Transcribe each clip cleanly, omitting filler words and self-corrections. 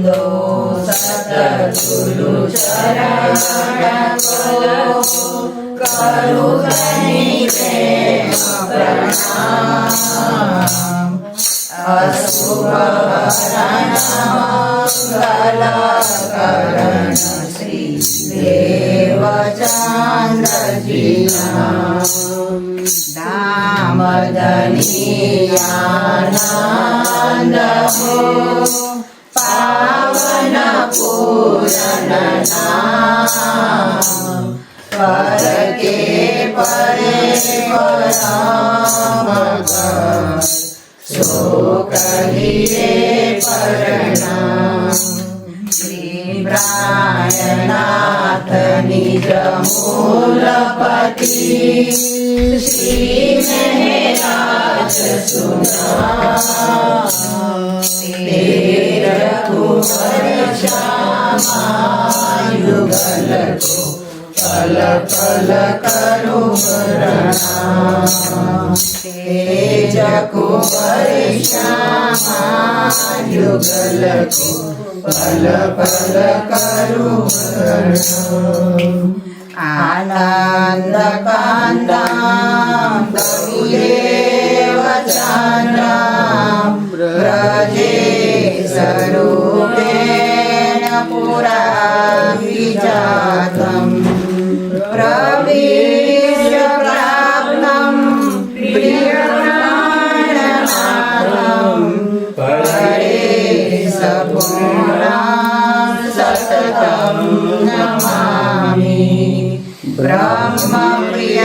वंदो सतगुरु चरण को करो प्रेम प्रणाम। अशुभ हरण मंगल करण श्री देवचंद्र जी नाम। धाम धनियानंद हो पावन पूरन नाम। पर के परे परम सो कहिए प्रणाम। श्री ब्राह्मनाथ निज मूलपति श्री महराज सुनाम। तेर कुंवर श्यामा युगल को पल पल करो प्रणाम। तेज कुंवर श्यामा युगल को पल पल करो प्रणाम। आनंद कांदां प्रभुदेव चंद्रां ब्रजेश रूपेण पुरा विजातम्। प्रवेश प्राप्तं प्रियप्राणनाथं परेश पूर्णं सततं नमामि। ब्रह्म प्रिय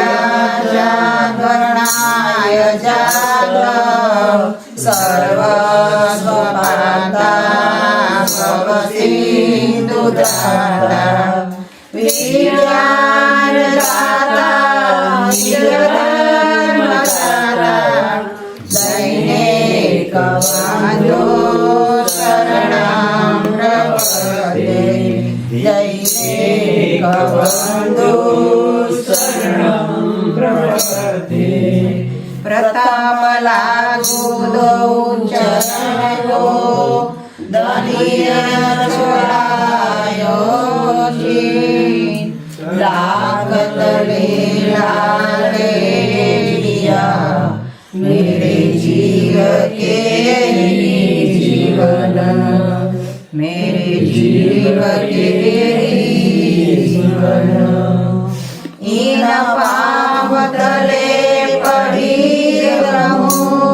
जागरणाय जाग सर्वस्वपाता भव सिन्धुदाता। विज्ञानदाता निजधर्मदाता दैनिकबन्धो शरणं प्रपद्ये। दैनिकबन्धो शरणं प्रपद्ये। प्रताप लागू दो चरण को धनिय छोड़ायो जी। लागत लीला ले लिया मेरे जीव के जीवन। मेरे जीव के जीवन। इन पाप तले पड़ी रहूं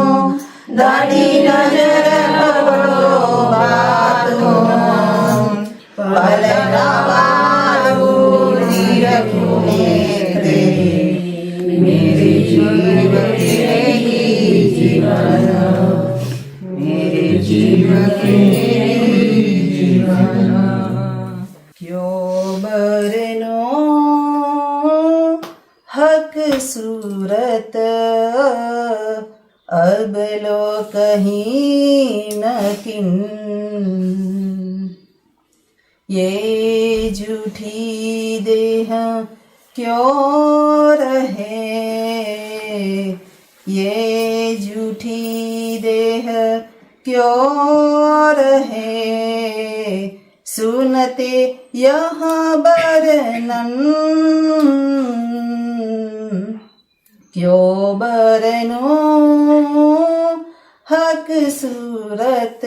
धनी नजर पकड़ो बात हो। पल नवारू निरखुने मेरे जीव के ही जीवन। मेरे जीव के जीवन। क्यों बरनो हक सूरत अब लो कहीं न किन। ये झूठी देह क्यों रहे। ये झूठी देह क्यों रहे। सुनते यहाँ वर्णन क्यों बरनो हक सूरत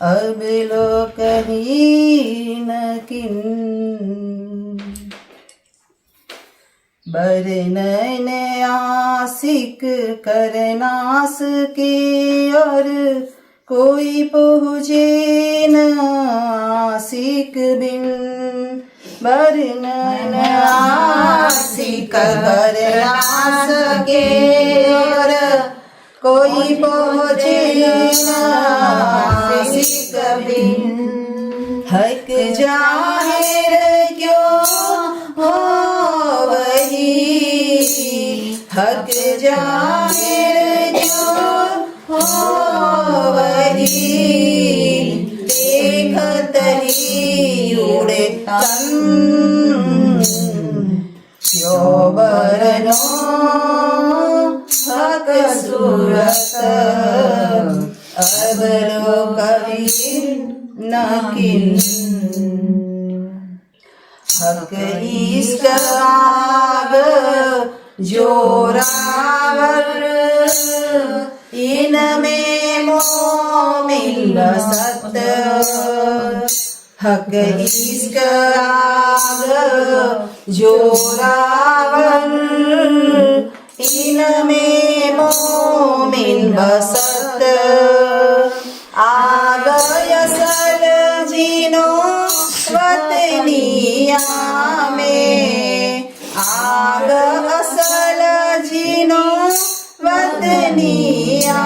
अब लो कहीं न किन। बरनन आशिक करनास के और कोई पहुँचे न आशिक बिन। बरनन आशिक करनास के और कोई पहुँचे न आशिक बिन। हक जाहिर क्यों हो वही। हक जाहिर क्यों हो वही। देखत ही उड़े तन क्यों बरनो हक सूरत अब लो कभी नकिन हक इश्क आग जोरावर इनमें मोमिन बसत हक इश्क आग जोरावर इनमें मोमिन बसत आग असल जीनो वतनिया में आग असल जीनो वतनिया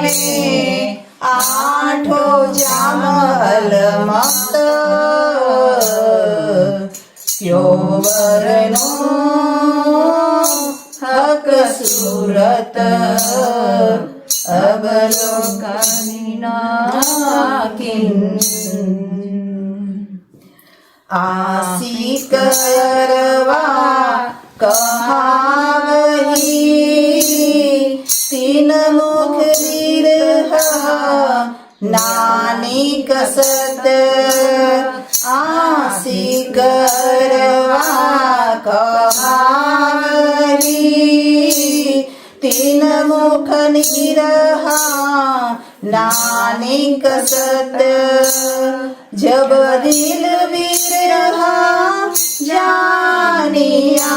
में आठो जामल मत प्योवरनो हक सूरत अवलोकनिना आशिक अरवा कहावही तीन मुख बिरहा नानी कसत आशिक अरवा कहावही तीन मुख निरहा नानी कसत जब दिल बिरहा जानिया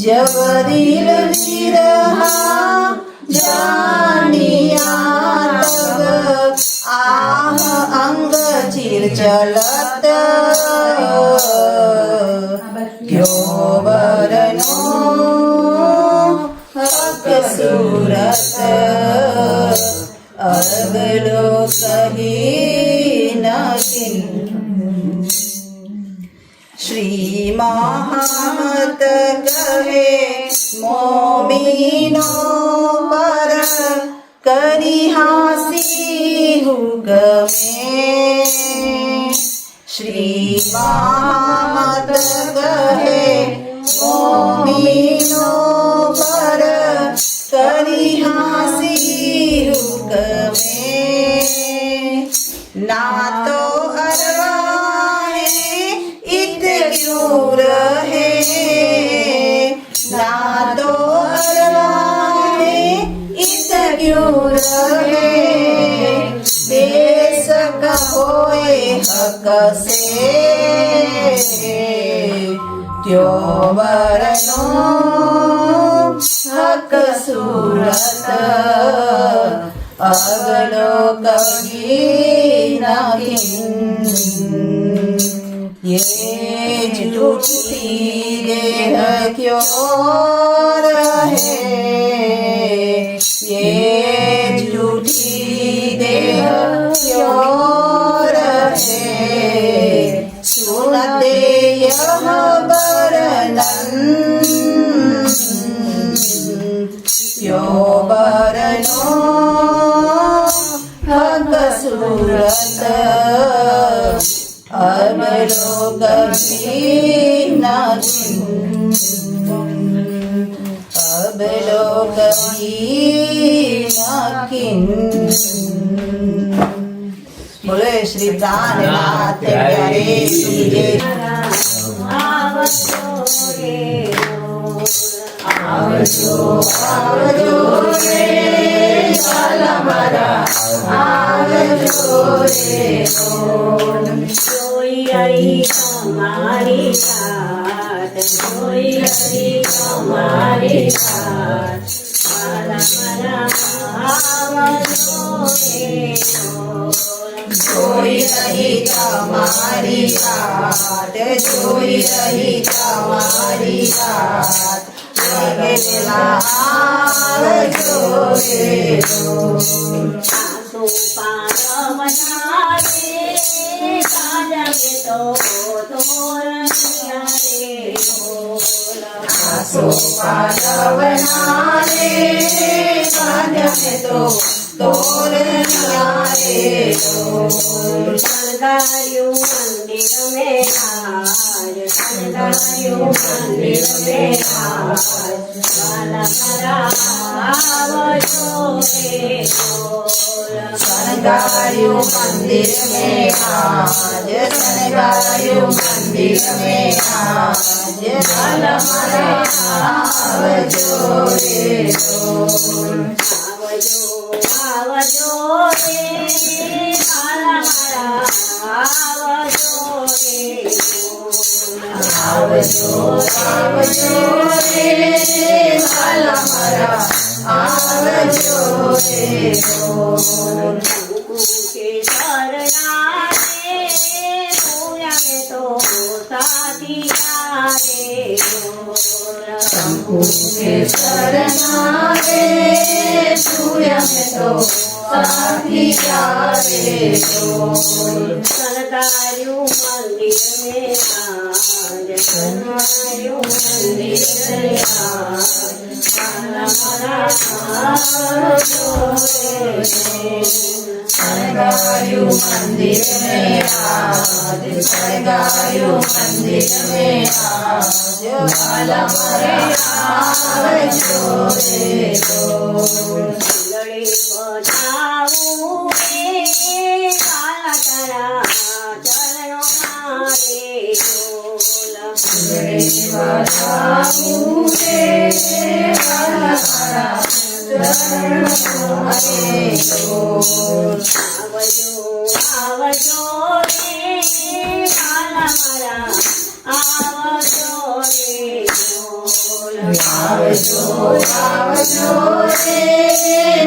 जब दिल बिरहा जानिया तब आह अंग चिर चलत क्यों बरनो हक सूरत अगलो कही नकिन श्री महामत कहे मोमिनो पर करी हासी हुक्मे श्री महामत कहे मोमिनो पर करी हासी हुक्मे ना तो अरवा क्यों रहे ना तो अरवाहे इत क्यों रहे बेशक होए हक से क्यों वरनो हक सूरत अगलो कभी नकिन ये झूठी देह क्यों रहे ये झूठी देह क्यों रहे सुनते यह वर्णन क्यों बरनो हक सूरत अगलो कभी नकिन अगलो कभी नकिन बोले श्री प्राणनाथ प्यारे तुझे आवजो आवजो रे काला मारा आवजो रे जोई आई हमारी साथ जोई आई हमारी साथ मारा मारा आवजो रे जोई रही तुम्हारी बात जोई रही तुम्हारी बात लगेला आवजो रे आंसू पारवना रे काजा में तो तोरनिया रे बोला आंसू पारवना रे काजा में तो तोरणिया रे ढोल शणगार्યું મંદિર में आज शणगार्યું મંદિર में आज વાલા મારા આવજો રે ઢોલ शणगार्યું मंदिर में आज शणगार्યું मंदिर में आज वाला मारा आवजो रे ढोल आवજો आवજો રે વાલા મારા આવજો રે ઢોલ आवजो आवजो रे वाला मारा आवजो रे ढोल शंकु के शरणा रे पूजा में तो साथिया रे ढोल शंकु के शरणा रे सूर्य में तो साथिया रे ढोल शणगार्યું મંદિર में आज शणगार्યું મંદિર में आज वाला मारा आवજો रे ઢોલ शणगार्યું मंदिर में आज शणगार्યું मंदिर में आज वाला मारा आवजो रे ढोल લડી બજાવું રે વાલા તારા ચરણોમાં રે ઢોલ घड़ी बजाऊं रे वाला मारा चरणों में ढोल આવજો આવજો રે વાલા મારા આવજો રે ઢોલ आवजो आवजो रे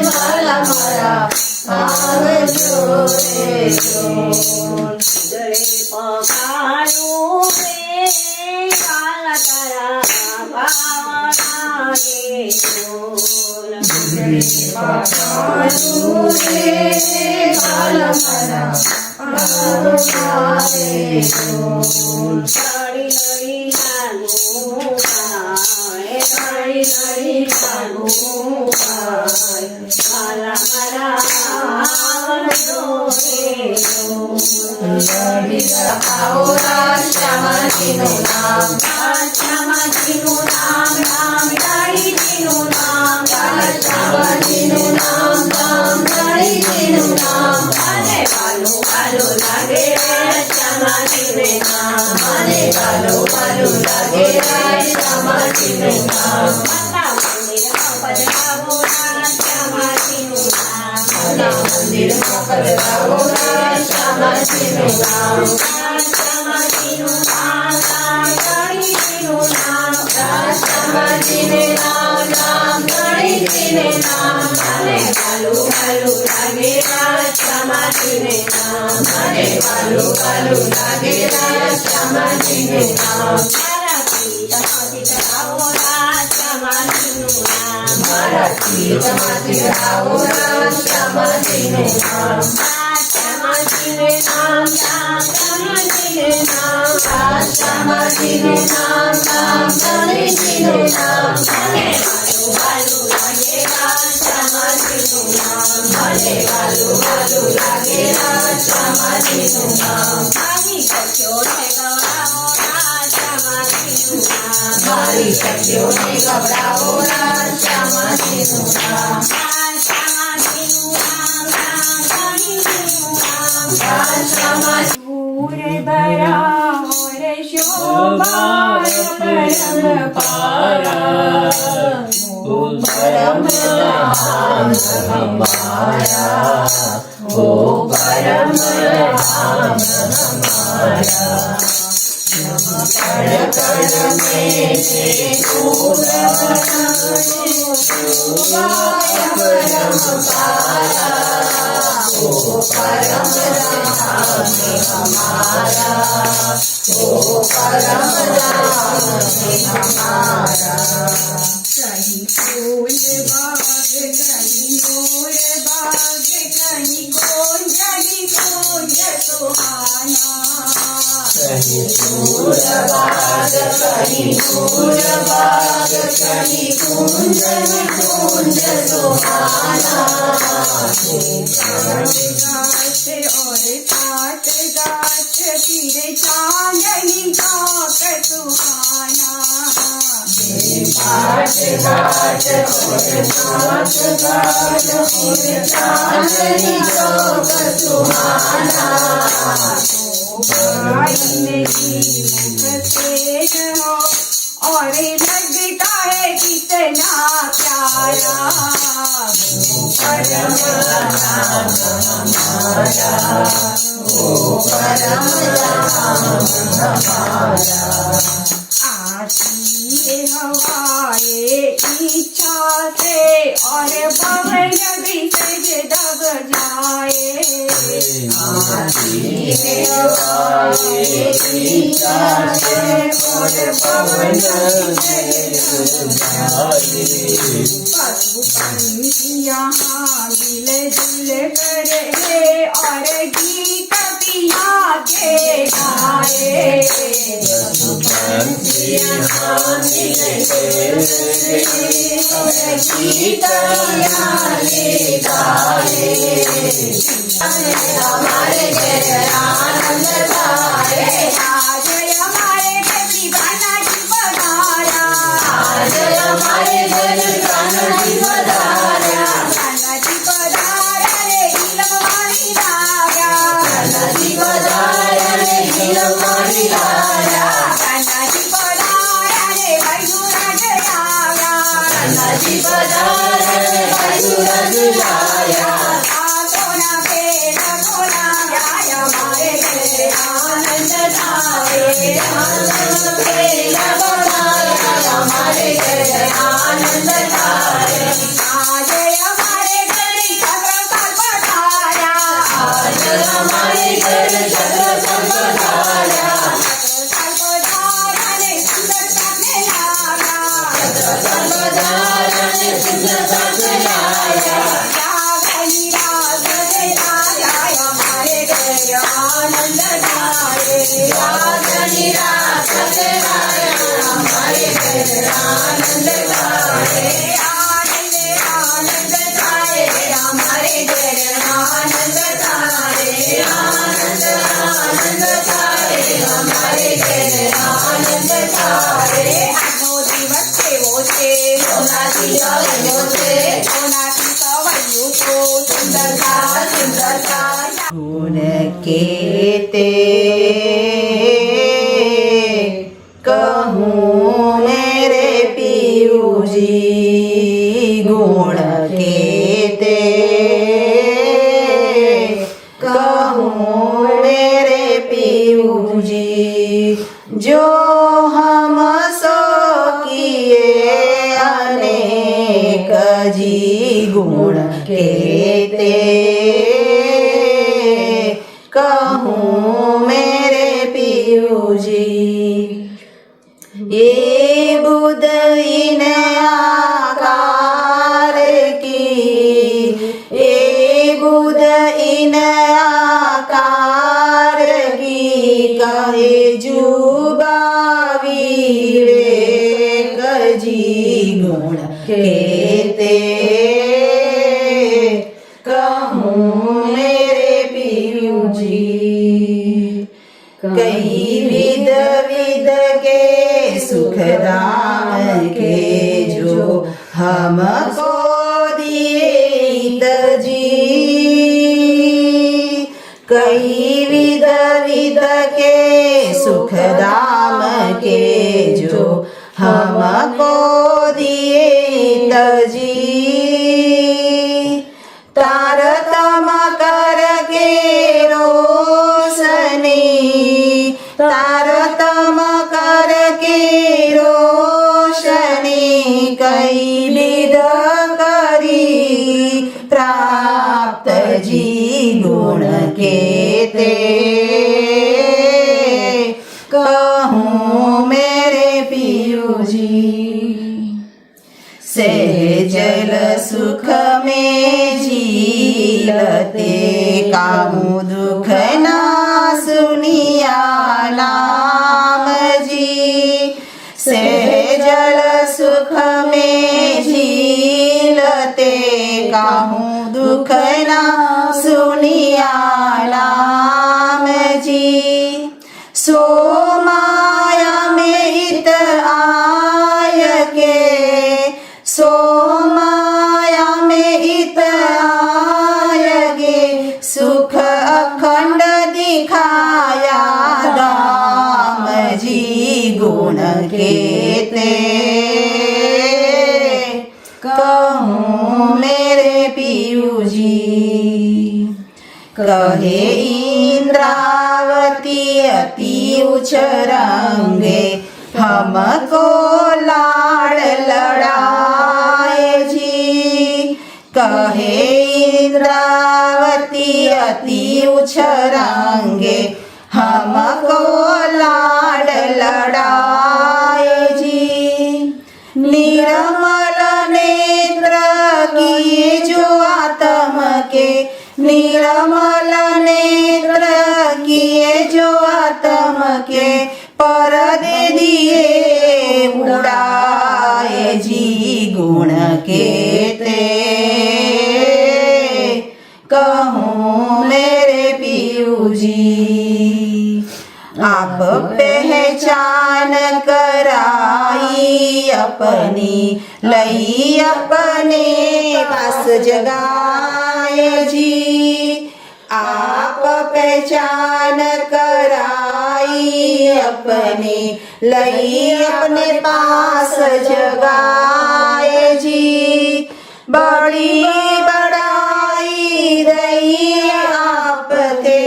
वाला मारा आवजो रे ढोल ગળે પગારું રે વાલા તારા ભાવના રે ઢોલ घड़ी बजाऊं रे वाला मारा आवजो रे ढोल લડી લડી લાગું પાય લડી લડી લાગું પાય વાલા મારા આવજો રે ઢોલ લડી રખાઓ રાષ્ટ્રમાજીનું નામ રાષ્ટ્રમાજીનું નામ રામ લડીજીનું નામ રાષ્ટ્રમાજીનું નામ નામ લડીજીનું નામ મને વાલું વાલું લાગે રાષ્ટ્રમાજીને નામ મને વાલું વાલું લાગે રાષ્ટ્રમાજીનું નામ માતા મંદિરમાં પધરાવો રાષ્ટ્રમાજીનું નામ મારા મંદિરમાં પધરાવો રાષ્ટ્રમાજીનું નામ રાષ્ટ્રમાજીનું નામ રામ લડીજીનું નામ રાષ્ટ્રમાજીને નામ નામ લડીજીને નામ મને વાલું વાલું લાગે રાષ્ટ્રમાજીને નામ મને વાલું વાલું લાગે રાષ્ટ્રમાજીનું નામ મારા પિતામાંથી કરાવો રાષ્ટ્રમાજીનું નામ મારાથી તમાથી રાવો રાષ્ટ્રમાજીનું નામ રાષ્ટ્રમાજીને નામ રામ લડીજીને નામ રાષ્ટ્રમાજીનું નામ નામ લડીજીનું નામ મને વાલું વાલું લાગે રાષ્ટ્રમાજીનું નામ મને વાલું વાલું લાગે રાષ્ટ્રમાજીનું નામ મારી સખીઓને ગૌરાવો રાષ્ટ્રમાજીનું નામ મારી સખીઓને ગભરાવો રાષ્ટ્રમાજીનું નામ રાષ્ટ્રમાજીનું નામ રામ લડીજીનું નામ રાષ્ટ્રમાજી પૂરે ભરાવો રે શોભાય પરમ પારા परम धाम हमारा ओ परम धाम हमारा कण कण में परम पारा ओ परम धाम हमारा ओ परम धाम हमारा कहीं फूल बाग कहीं मोर बाग कहीं कुंज सुहाना कहीं फूल बाग कहीं फूल बाग कहीं कुंज कुंज सुहाना गाछ और सात गाछ फिर चांदनी चौक सुहाना घाट घाट और घाट घाट और चांदनी चौक सुहाना नहीं मुख तेज हो और लगता है कितना प्यारा वो परम राम हमारा वो परम राम हमारा आती है हवाए इच्छा से और पवन भी सज दब जाए आती है हवाए इच्छा से और पवन पशु पंछी यहाँ मिल जुल कर और गीत पिया के गाए हमारे जय आनंद धारे आज हमारे देवी बाला जी पधारा आज हमारे देवी बाला जी पधारा बाला जी पधारा रे इलमवाणी राजा बाला जी पधारा रे इलमवाणी राजा बाला जी पधारा रे भाईराज आया बाला जी पधारा रे भाईराज आया हमारे घर आनंद धारे हमारे घर आनंद धारे आज हमारे घर छत्रसाल पधारा आज हमारे घर छत्रसाल पधारा छत्रसाल पधारा ने सुंदरता में लाया छत्रसाल पधारा ने सुंदरता में लाया आनंद धारे राजनी राजराया हमारे घर आनंद धारे आनंद आनंद धारे हमारे घर आनंद धारे आनंद आनंद धारे हमारे घर आनंद धारे आठो दिवस वो छे सोनाथी वो छे सोनाथी कवैयो तो सुंदरता सुंदरता गुण केते कहूँ मेरे पियू जी गुण केते कहूँ मेरे पियू जी जो हम सो किए अनेक जी गुण केते कहूँ मेरे पियू जी ये बुध इन आकार की ये बुध इन आकार की कहे जुबावी विवेक जी गुण केते कहूँ मेरे पियू जी कई विध विध के सुख दाम के जो हमको दिए जी कई विध विध के सुख दाम के जो हमको दिए जी तारतम करके रोशनी तारतम करके रोशनी कई विध करी प्राप्त जी गुण केते कहूँ मेरे पियू जी सहजल सुख में झीलते काहू दुख ना सुनिया ना कहूँ दुख ना सुनिया राम जी। सो माया में हित आय के, सो माया में हित आय गे, सुख अखंड दिखाया दाम जी। गुण केते कहूँ मेरे पियू जी। कहे इंद्रावती अति उछरंगे, हमको लाड़ लड़ाए जी। कहे इंद्रावती अति उछरंगे, हमको लाड़ लड़ाए जी। निर्मल नेत्र किए जो आत्म के, निर्मल नेत्र किए जो आत्म के, परदे दिए उड़ाए जी। गुण केते कहूँ मेरे पियू जी। आप पहचान कराई अपनी, लई अपने पास जगाए जी। आप पहचान कराई अपनी, लई अपने पास जगाए जी। बड़ी बड़ाई दई आप थे,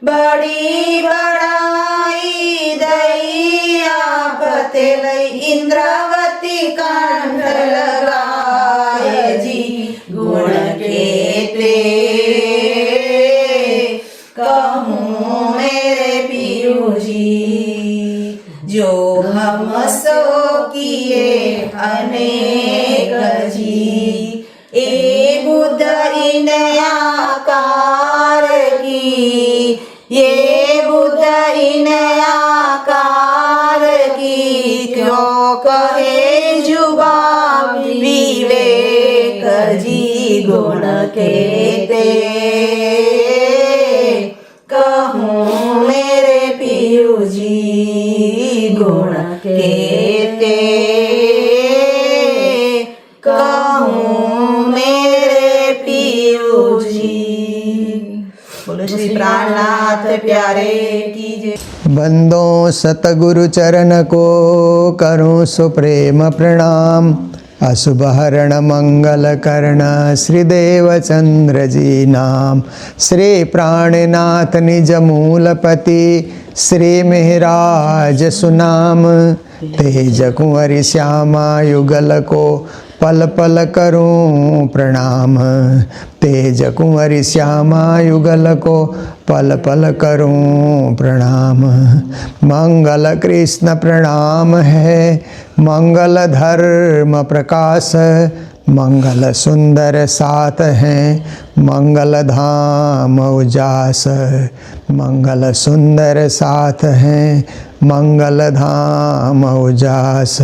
बड़ी बड़ाई दई आप थे, लई इंद्रावती कंठ लगाए जी। गुण केते कहूँ मेरे पियू जी। जो हम सो किए अनेक जी, ए बुद्ध इन आकार की, ये बुद्ध इन आकार की। क्यों कहे जुबा विवेक जी। गुण केते कहूँ मेरे पियू जी। गुण केते कहूँ मेरे पियू जी। बोलो श्री प्राणनाथ प्यारे की जय। बंदो सतगुरु चरण को करूं सुप्रेम प्रणाम। अशुभ हरण मंगल कर्ण श्री देवचंद्र जी नाम। श्री प्राणनाथ निज मूलपति श्री मेहराज सुनाम। तेज कुंवरी श्यामा युगल को पल पल करूं प्रणाम। तेज कुंवरी श्यामा युगल को पल पल करूं प्रणाम। मंगल कृष्ण प्रणाम है, मंगल धर्म प्रकाश। मंगल सुंदर साथ हैं, मंगल धाम उजास। मंगल सुंदर साथ हैं, मंगल धाम उजास।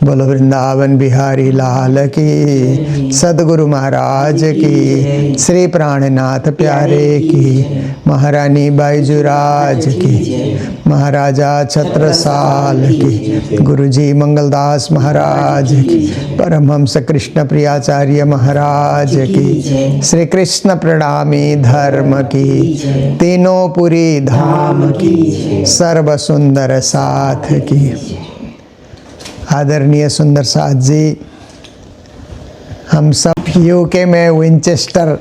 बोलो वृंदावन बिहारी लाल की, सदगुरु महाराज की, श्री प्राणनाथ प्यारे की, महारानी बाईजुराज की, महाराजा छत्रसाल की, गुरुजी मंगलदास महाराज की, परमहंस कृष्ण प्रियाचार्य महाराज की, श्री कृष्ण प्रणामी धर्म की, तीनों पुरी धाम की, सर्व सुंदर साथ की। आदरणीय सुंदर साथ जी, हम सब यूके में विंचेस्टर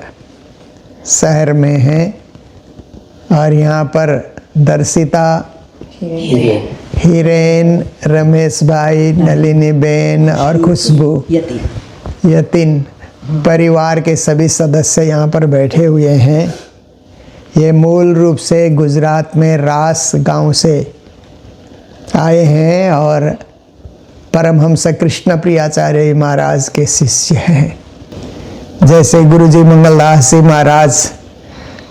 शहर में हैं और यहाँ पर दर्शिता, हिरेन, रमेश भाई, नलिनी बेन और खुशबू, यतिन परिवार के सभी सदस्य यहाँ पर बैठे हुए हैं। ये मूल रूप से गुजरात में रास गांव से आए हैं और परमहंस कृष्ण प्रियाचार्य महाराज के शिष्य हैं। जैसे गुरुजी मंगलदास जी महाराज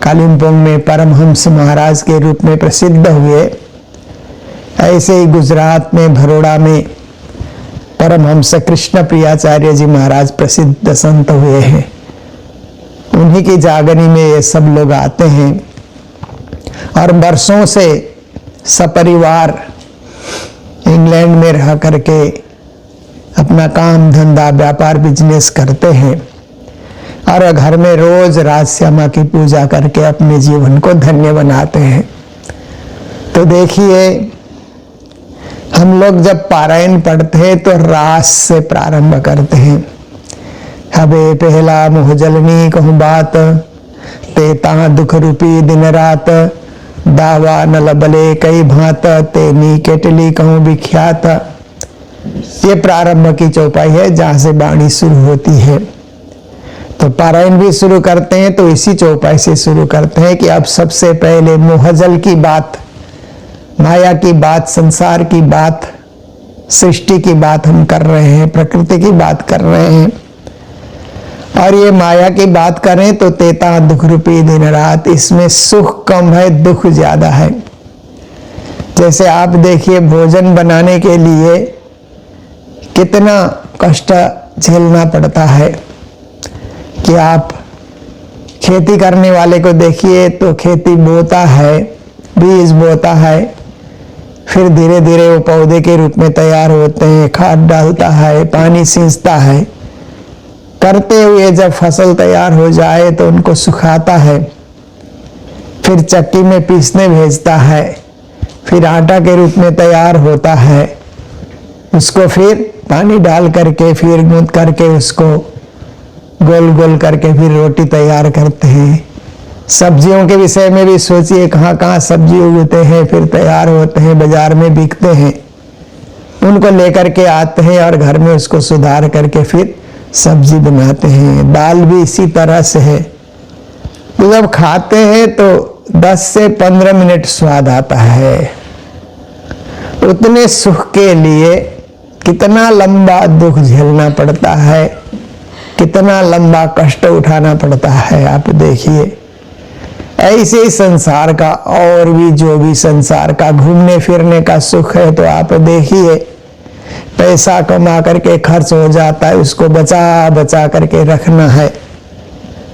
कालिम्पोंग में परमहंस महाराज के रूप में प्रसिद्ध हुए, ऐसे ही गुजरात में भरोड़ा में परमहंस कृष्ण प्रियाचार्य जी महाराज प्रसिद्ध संत हुए हैं। उन्हीं की जागनी में ये सब लोग आते हैं और वर्षों से सपरिवार इंग्लैंड में रह करके अपना काम धंधा व्यापार बिजनेस करते हैं और घर में रोज राजश्यामा की पूजा करके अपने जीवन को धन्य बनाते हैं। तो देखिए, हम लोग जब पारायण पढ़ते हैं तो रास से प्रारंभ करते हैं। हबे पहला मुँह जलनी कहूँ बात, तेता दुख रूपी दिन रात, दावा नल बले कई भांत, तेनी केटली कहूँ विख्यात। ये प्रारंभ की चौपाई है जहाँ से वाणी शुरू होती है। तो पारायण भी शुरू करते हैं तो इसी चौपाई से शुरू करते हैं कि अब सबसे पहले मोहजल की बात, माया की बात, संसार की बात, सृष्टि की बात हम कर रहे हैं, प्रकृति की बात कर रहे हैं। और ये माया की बात करें तो तेता दुख रूपी दिन रात, इसमें सुख कम है, दुख ज्यादा है। जैसे आप देखिए, भोजन बनाने के लिए कितना कष्ट झेलना पड़ता है कि आप खेती करने वाले को देखिए तो खेती बोता है, बीज बोता है, फिर धीरे धीरे वो पौधे के रूप में तैयार होते हैं, खाद डालता है, पानी सींचता है, करते हुए जब फसल तैयार हो जाए तो उनको सुखाता है, फिर चक्की में पीसने भेजता है, फिर आटा के रूप में तैयार होता है, उसको फिर पानी डाल करके फिर गूंथ करके उसको गोल गोल करके फिर रोटी तैयार करते हैं। सब्जियों के विषय में भी सोचिए, कहाँ कहाँ सब्जी उगते हैं, फिर तैयार होते हैं, बाजार में बिकते हैं, उनको लेकर के आते हैं और घर में उसको सुधार करके फिर सब्जी बनाते हैं। दाल भी इसी तरह से है। तो जब खाते हैं तो 10 से 15 मिनट स्वाद आता है। उतने सुख के लिए कितना लंबा दुख झेलना पड़ता है, कितना लंबा कष्ट उठाना पड़ता है। आप देखिए, ऐसे ही संसार का और भी जो भी संसार का घूमने फिरने का सुख है, तो आप देखिए, पैसा कमा करके खर्च हो जाता है, उसको बचा बचा करके रखना है।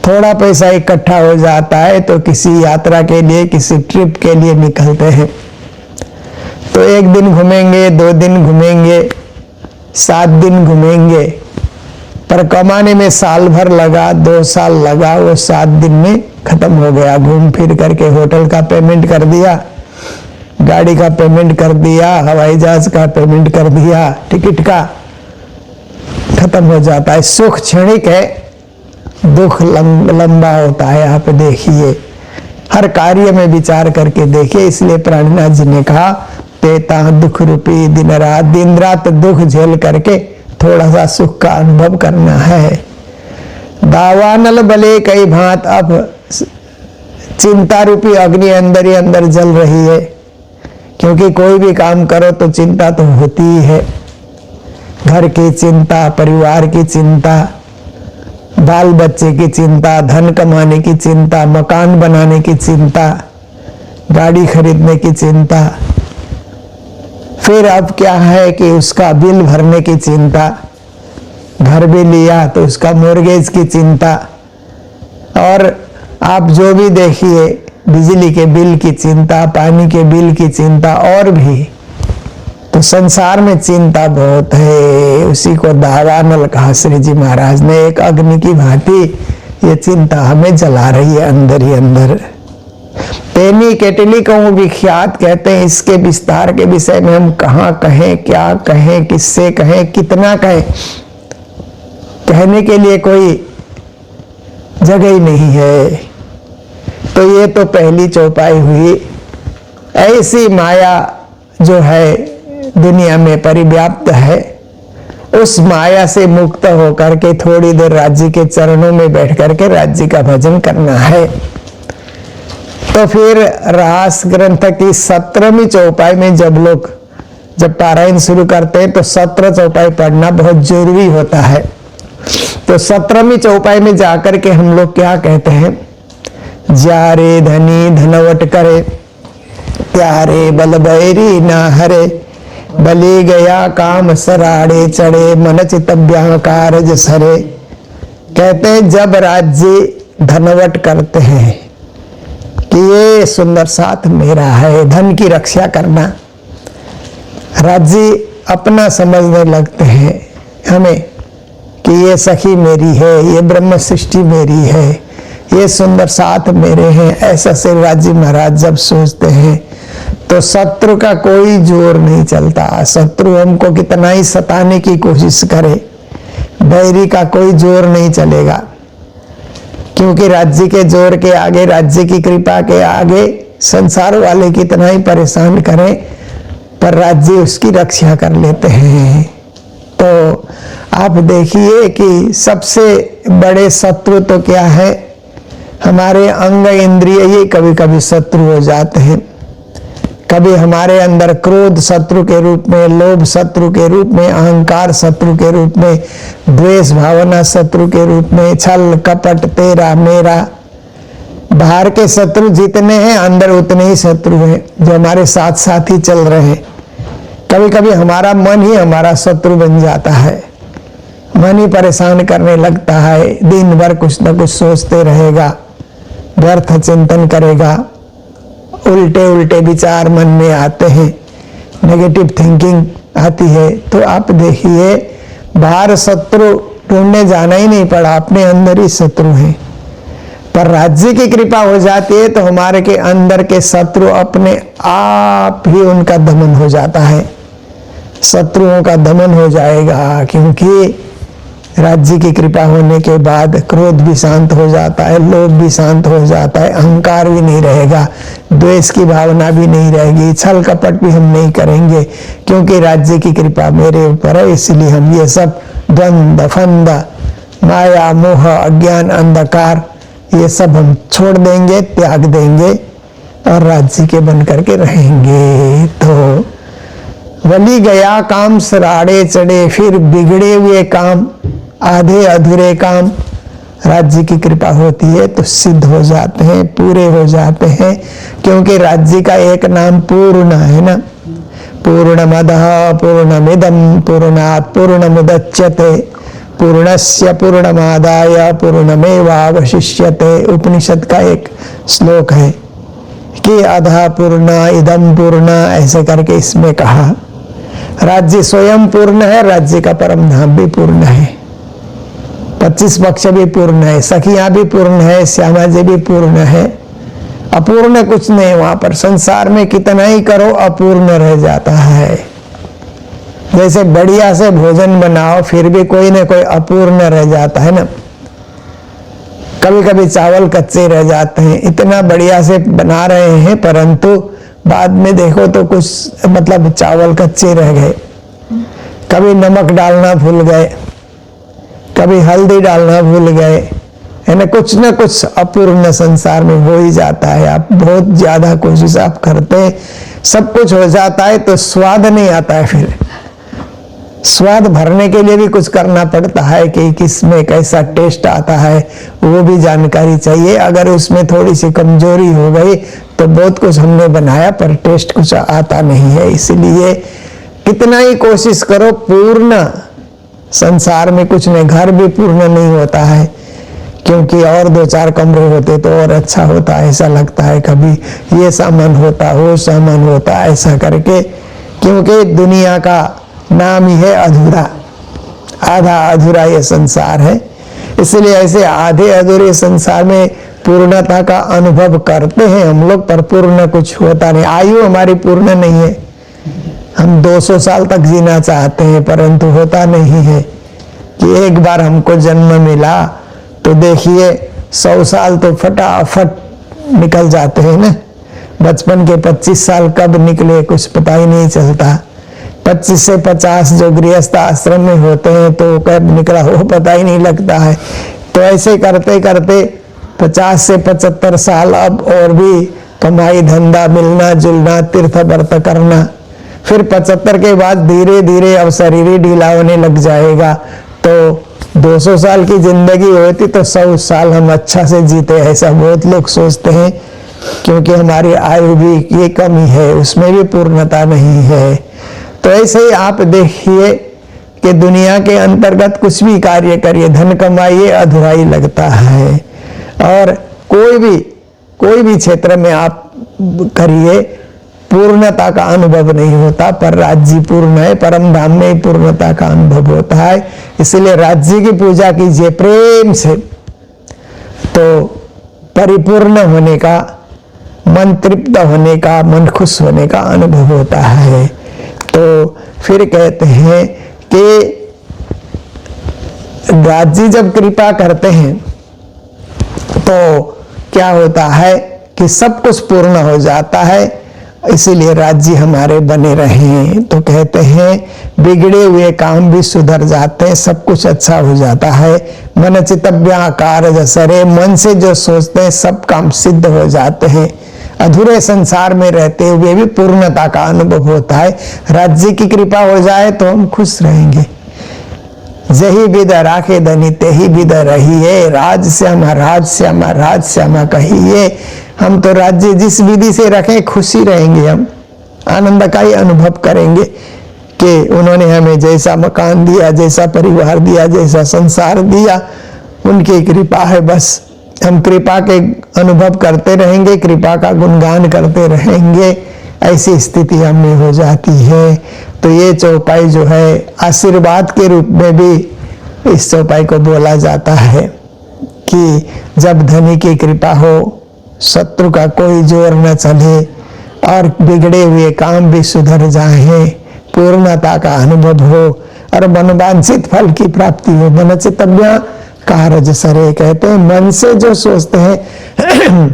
थोड़ा पैसा इकट्ठा हो जाता है तो किसी यात्रा के लिए, किसी ट्रिप के लिए निकलते हैं। तो 1 दिन घूमेंगे, 2 दिन घूमेंगे, 7 दिन घूमेंगे, पर कमाने में साल भर लगा, 2 साल लगा, वो 7 दिन में खत्म हो गया। घूम फिर करके होटल का पेमेंट कर दिया, गाड़ी का पेमेंट कर दिया, हवाई जहाज का पेमेंट कर दिया, टिकट का, खत्म हो जाता है। सुख क्षणिक है, दुख लंबा होता है। आप देखिए, हर कार्य में विचार करके देखिए। इसलिए प्राणनाथ जी ने कहा, तेता दुख रूपी दिन रात, दिन रात दुख झेल करके थोड़ा सा सुख का अनुभव करना है। दावानल बले कई भांत, अब चिंता रूपी अग्नि अंदर ही अंदर जल रही है, क्योंकि कोई भी काम करो तो चिंता तो होती ही है। घर की चिंता, परिवार की चिंता, बाल बच्चे की चिंता, धन कमाने की चिंता, मकान बनाने की चिंता, गाड़ी खरीदने की चिंता, फिर अब क्या है कि उसका बिल भरने की चिंता, घर भी लिया तो उसका मोर्गेज की चिंता, और आप जो भी देखिए, बिजली के बिल की चिंता, पानी के बिल की चिंता, और भी तो संसार में चिंता बहुत है। उसी को दावानल कहा श्री जी महाराज ने। एक अग्नि की भांति ये चिंता हमें जला रही है अंदर ही अंदर। तेनी केटली कहूँ विख्यात, कहते हैं इसके विस्तार के विषय में हम कहाँ कहें, क्या कहें, किससे कहें, कितना कहें, कहने के लिए कोई जगह ही नहीं है। तो ये तो पहली चौपाई हुई। ऐसी माया जो है दुनिया में परिव्याप्त है, उस माया से मुक्त होकर के थोड़ी देर राज्य के चरणों में बैठ करके राज्य का भजन करना है। तो फिर रास ग्रंथ की 17वीं चौपाई में जब पारायण शुरू करते हैं तो 17 चौपाई पढ़ना बहुत जरूरी होता है। तो 17वीं चौपाई में जाकर के हम लोग क्या कहते हैं, जा रे धनी धनवट करे, प्यारे बल बैरी ना हरे, बलि गया काम सराड़े चढ़े, मन चितव्या कारज सरे। कहते हैं जब राज्य धनवट करते हैं कि ये सुंदर साथ मेरा है, धन की रक्षा करना। राज्य अपना समझने लगते हैं हमें कि ये सखी मेरी है, ये ब्रह्म सृष्टि मेरी है, ये सुंदर साथ मेरे हैं। ऐसा से राज्य महाराज जब सोचते हैं तो शत्रु का कोई जोर नहीं चलता। शत्रु हमको कितना ही सताने की कोशिश करे, बैरी का कोई जोर नहीं चलेगा, क्योंकि राज्य के जोर के आगे, राज्य की कृपा के आगे संसार वाले कितना ही परेशान करें, पर राज्य उसकी रक्षा कर लेते हैं। तो आप देखिए कि सबसे बड़े शत्रु तो क्या है, हमारे अंग इंद्रिय ही कभी कभी शत्रु हो जाते हैं। कभी हमारे अंदर क्रोध शत्रु के रूप में, लोभ शत्रु के रूप में, अहंकार शत्रु के रूप में, द्वेष भावना शत्रु के रूप में, छल कपट तेरा मेरा। बाहर के शत्रु जितने हैं अंदर उतने ही शत्रु हैं जो हमारे साथ साथ ही चल रहे हैं। कभी कभी हमारा मन ही हमारा शत्रु बन जाता है, मन ही परेशान करने लगता है, दिन भर कुछ न कुछ सोचते रहेगा, व्यर्थ चिंतन करेगा, उल्टे उल्टे विचार मन में आते हैं, नेगेटिव थिंकिंग आती है। तो आप देखिए बाहर शत्रु ढूंढने जाना ही नहीं पड़ा, अपने अंदर ही शत्रु हैं। पर राज्य की कृपा हो जाती है तो हमारे के अंदर के शत्रु अपने आप ही उनका दमन हो जाता है, शत्रुओं का दमन हो जाएगा। क्योंकि राज्य की कृपा होने के बाद क्रोध भी शांत हो जाता है, लोभ भी शांत हो जाता है, अहंकार भी नहीं रहेगा, द्वेष की भावना भी नहीं रहेगी, छल कपट भी हम नहीं करेंगे, क्योंकि राज्य की कृपा मेरे ऊपर है। इसलिए हम ये सब द्वंद्व फंद माया मोह अज्ञान अंधकार ये सब हम छोड़ देंगे, त्याग देंगे और राज्य के बन करके रहेंगे। तो वली गया काम सराड़े चढ़े, फिर बिगड़े हुए काम, आधे अधूरे काम राज्य की कृपा होती है तो सिद्ध हो जाते हैं, पूरे हो जाते हैं। क्योंकि राज्य का एक नाम पूर्ण है ना, पूर्णमदः पूर्णमिदं पूर्णात् पूर्णमुदच्यते पूर्णस्य पूर्णमादाय पूर्णमेवावशिष्यते। उपनिषद का एक श्लोक है कि अधा पूर्ण इदं पूर्ण, ऐसे करके इसमें कहा। राज्य स्वयं पूर्ण है, राज्य का परम धाम भी पूर्ण है, 25 पक्ष भी पूर्ण है, सखियां भी पूर्ण है, श्यामा जी भी पूर्ण है, अपूर्ण कुछ नहीं वहां पर। संसार में कितना ही करो अपूर्ण रह जाता है। जैसे बढ़िया से भोजन बनाओ फिर भी कोई ना कोई अपूर्ण रह जाता है ना, कभी कभी चावल कच्चे रह जाते हैं, इतना बढ़िया से बना रहे हैं परंतु बाद में देखो तो कुछ मतलब चावल कच्चे रह गए, कभी नमक डालना भूल गए, कभी हल्दी डालना भूल गए, है ना, कुछ ना कुछ अपूर्ण संसार में हो ही जाता है। आप बहुत ज्यादा कोशिश आप करते हैं, सब कुछ हो जाता है तो स्वाद नहीं आता है। फिर स्वाद भरने के लिए भी कुछ करना पड़ता है कि किसमें कैसा टेस्ट आता है, वो भी जानकारी चाहिए। अगर उसमें थोड़ी सी कमजोरी हो गई तो बहुत कुछ हमने बनाया पर टेस्ट कुछ आता नहीं है। इसलिए कितना ही कोशिश करो पूर्ण संसार में कुछ नहीं, घर भी पूर्ण नहीं होता है, क्योंकि और 2-4 कमरे होते तो और अच्छा होता, ऐसा लगता है। कभी ये सामान होता, वो सामान होता, ऐसा करके, क्योंकि दुनिया का नाम ही है अधूरा, आधा अधूरा ये संसार है। इसलिए ऐसे आधे अधूरे संसार में पूर्णता का अनुभव करते हैं हम लोग, पर पूर्ण कुछ होता नहीं। आयु हमारी पूर्ण नहीं है, हम 200 साल तक जीना चाहते हैं परंतु होता नहीं है कि एक बार हमको जन्म मिला तो देखिए 100 साल तो फटाफट निकल जाते हैं ना। बचपन के 25 साल कब निकले कुछ पता ही नहीं चलता। 25 से 50 जो गृहस्थ आश्रम में होते हैं तो कब निकला वो पता ही नहीं लगता है। तो ऐसे करते करते 50 से 75 साल अब और भी कमाई धंधा मिलना जुलना तीर्थ व्रत करना, फिर 75 के बाद धीरे धीरे अब शरीर ही ढीला होने लग जाएगा। तो 200 साल की जिंदगी होती तो 100 साल हम अच्छा से जीते, ऐसा बहुत लोग सोचते हैं। क्योंकि हमारी आयु भी ये कमी है, उसमें भी पूर्णता नहीं है। तो ऐसे ही आप देखिए कि दुनिया के अंतर्गत कुछ भी कार्य करिए, धन कमाइए, अधूरा ही लगता है। और कोई भी क्षेत्र में आप करिए, पूर्णता का अनुभव नहीं होता, पर राज्य पूर्ण है, परम धाम में ही पूर्णता का अनुभव होता है। इसलिए राज्य की पूजा कीजिए प्रेम से, तो परिपूर्ण होने का, मन तृप्त होने का, मन खुश होने का अनुभव होता है। तो फिर कहते हैं कि राज्य जब कृपा करते हैं तो क्या होता है कि सब कुछ पूर्ण हो जाता है। इसीलिए राज्य हमारे बने रहें। तो कहते हैं बिगड़े हुए काम भी सुधर जाते हैं, सब कुछ अच्छा हो जाता है। मन चित्तव्याकार जसरे, मन से जो सोचते हैं सब काम सिद्ध हो जाते हैं। अधूरे संसार में रहते हुए भी पूर्णता का अनुभव होता है। राज्य की कृपा हो जाए तो हम खुश रहेंगे। जही विद राखे धनी तेही विद रहिए, राज श्यामा राज श्यामा राज श्यामा कहिए। हम तो राज्य जिस विधि से रखें खुशी रहेंगे, हम आनंद का ही अनुभव करेंगे कि उन्होंने हमें जैसा मकान दिया, जैसा परिवार दिया, जैसा संसार दिया, उनकी कृपा है। बस हम कृपा के अनुभव करते रहेंगे, कृपा का गुणगान करते रहेंगे, ऐसी स्थिति हमें हो जाती है। तो ये चौपाई जो है आशीर्वाद के रूप में भी इस चौपाई को बोला जाता है कि जब धनी की कृपा हो, शत्रु का कोई जोर न चले और बिगड़े हुए काम भी सुधर जाएं, पूर्णता का अनुभव हो और मनोवांछित फल की प्राप्ति हो। मन चित्तव्या कारज सरे, कहते हैं मन से जो सोचते हैं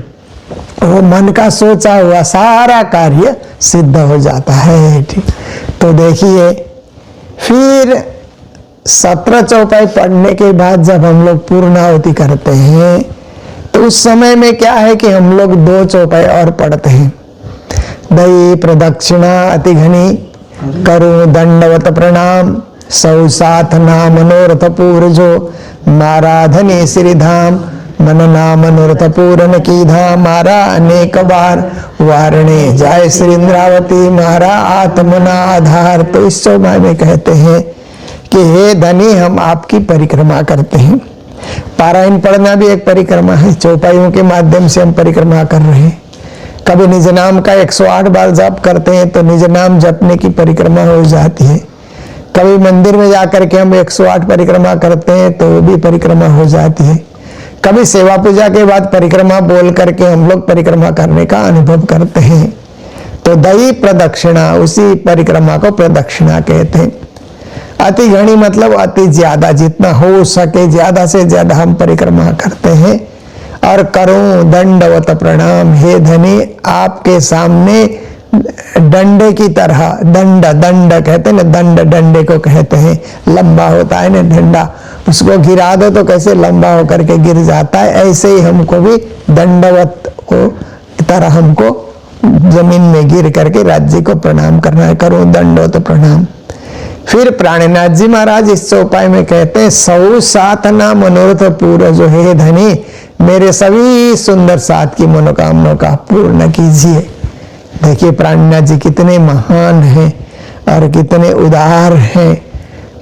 वो मन का सोचा हुआ सारा कार्य सिद्ध हो जाता है। ठीक, तो देखिए फिर 17 चौपाई पढ़ने के बाद जब हम लोग पूर्णाहुति करते हैं तो उस समय में क्या है कि हम लोग 2 चौपाई और पढ़ते हैं। दई प्रदक्षिणा अति घनी करूं दंडवत प्रणाम, सौ साथ ना मनोरथ पूरजो मारा धनी श्रीधाम, मनना मनोरथ पूरन की धाम, मारा अनेक बार वारणे जाय श्रीन्द्रावती, मारा आत्मना आधार। तो इस चौपाई में कहते हैं कि हे धनी हम आपकी परिक्रमा करते हैं। पारायण पढ़ना भी एक परिक्रमा है, चौपाइयों के माध्यम से हम परिक्रमा कर रहे हैं। कभी निज नाम का 108 बार जप करते हैं तो निज नाम जपने की परिक्रमा हो जाती है। कभी मंदिर में जाकर के हम 108 परिक्रमा करते हैं तो वो भी परिक्रमा हो जाती है। कभी सेवा पूजा के बाद परिक्रमा बोल करके हम लोग परिक्रमा करने का अनुभव करते हैं। तो दई प्रदक्षिणा, उसी परिक्रमा को प्रदक्षिणा कहते हैं। अति घनी मतलब अति ज्यादा, जितना हो सके ज्यादा से ज्यादा हम परिक्रमा करते हैं। और करूं दंडवत प्रणाम, हे धनी आपके सामने डंडे की तरह, दंड दंड कहते हैं ना, दंड डंडे को कहते हैं, लंबा होता है ना डंडा, उसको गिरा दो तो कैसे लंबा होकर के गिर जाता है, ऐसे ही हमको भी दंडवत को तरह हमको जमीन में गिर करके राज्य को प्रणाम करना है। करूं दंडवत प्रणाम। फिर प्राणनाथ जी महाराज इस चौपाई में कहते हैं सौ साथ ना मनोरथ पूर्ण जो हे धनी, मेरे सभी सुंदर साथ की मनोकामनाओं का पूर्ण कीजिए। देखिए प्राणनाथ जी कितने महान हैं और कितने उदार हैं